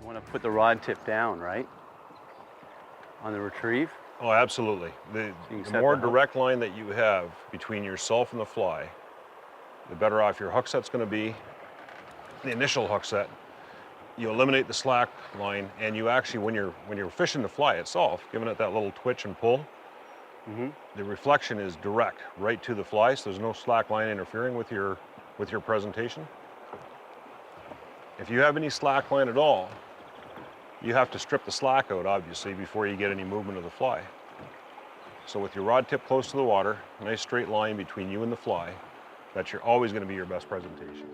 want to put the rod tip down, right? On the retrieve. Oh, absolutely. The more direct line that you have between yourself and the fly, the better off your hook set's going to be. The initial hook set, you eliminate the slack line, and you actually, when you're fishing the fly itself, giving it that little twitch and pull, the reflection is direct right to the fly, so there's no slack line interfering with your presentation. If you have any slack line at all, you have to strip the slack out, obviously, before you get any movement of the fly. So with your rod tip close to the water, a nice straight line between you and the fly, that's always going to be your best presentation.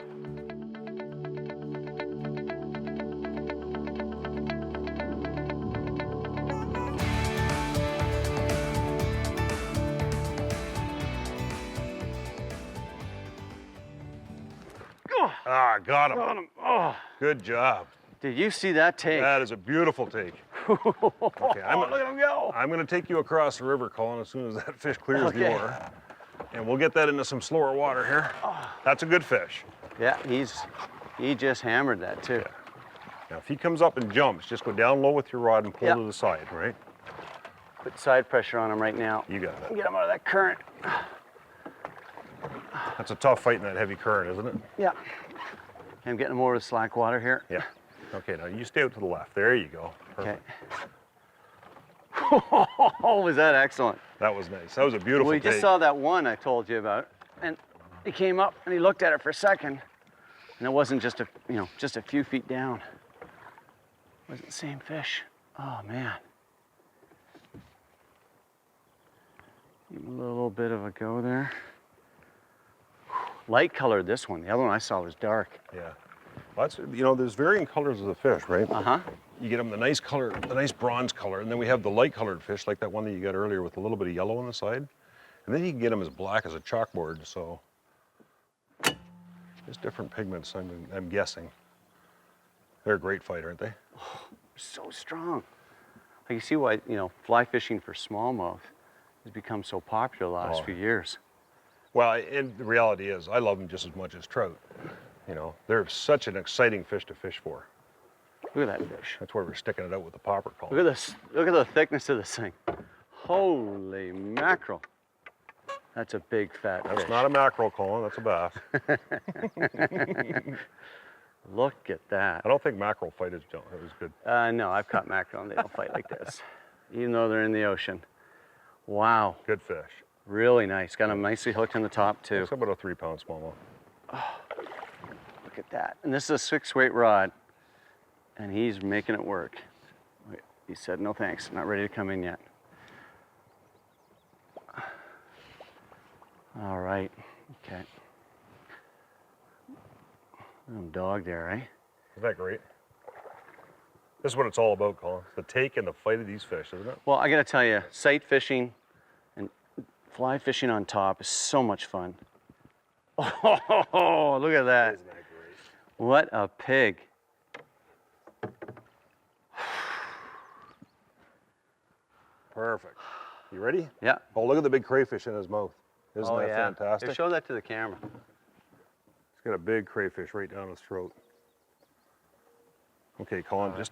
Ah, got him. Got him. Oh. Good job. Did you see that take? That is a beautiful take. Okay, look at him go. I'm going to take you across the river, Colin, as soon as that fish clears the oar. And we'll get that into some slower water here. That's a good fish. Yeah, he just hammered that too. Yeah. Now, if he comes up and jumps, just go down low with your rod and pull to the side, right? Put side pressure on him right now. You got that. Get him out of that current. That's a tough fight in that heavy current, isn't it? Yeah. I'm getting more of the slack water here. Yeah. Okay, now you stay out to the left. There you go. Perfect. Okay. Oh, was that excellent? That was nice. That was a beautiful We just saw that one I told you about, and he came up and he looked at it for a second, and it wasn't just a few feet down. It wasn't the same fish. Oh man. Give him a little bit of a go there. Light colored this one. The other one I saw was dark. Yeah. Well, that's, there's varying colors of the fish, right? Uh-huh. You get them the nice color, the nice bronze color, and then we have the light colored fish, like that one that you got earlier with a little bit of yellow on the side. And then you can get them as black as a chalkboard, so there's different pigments, I'm guessing. They're a great fight, aren't they? Oh, so strong. Like you see why, fly fishing for smallmouth has become so popular the last few years. Well, and the reality is, I love them just as much as trout. They're such an exciting fish to fish for. Look at that fish. That's why we're sticking it out with the popper call. Look at this. Look at the thickness of this thing. Holy mackerel. That's a big fat fish. That's not a mackerel, Colin. That's a bass. Look at that. I don't think mackerel fight is good. No, I've caught mackerel and they don't fight like this, even though they're in the ocean. Wow. Good fish. Really nice. Got him nicely hooked in the top too. It's about a 3-pound smallmouth. Oh, look at that. And this is a 6-weight rod, and he's making it work. He said, no thanks, not ready to come in yet. All right, okay. Little dog there, eh? Isn't that great? This is what it's all about, Colin. The take and the fight of these fish, isn't it? Well, I gotta tell you, sight fishing and fly fishing on top is so much fun. Oh, look at that. Isn't that great? What a pig. Perfect. You ready? Yeah. Oh, look at the big crayfish in his mouth. Isn't that fantastic? Here, show that to the camera. He's got a big crayfish right down his throat. Okay, Colin, just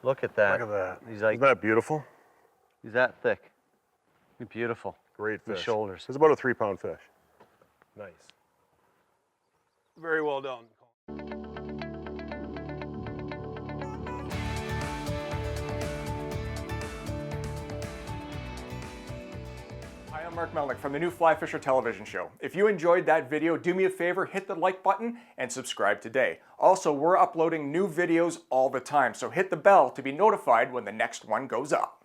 look at that. look at that. He's like, isn't that beautiful? He's that thick. Beautiful. Great fish. The shoulders. It's about a 3-pound fish. Nice. Very well done. Hi, I'm Mark Melnick from the new Fly Fisher television show. If you enjoyed that video, do me a favor, hit the like button and subscribe today. Also, we're uploading new videos all the time, so hit the bell to be notified when the next one goes up.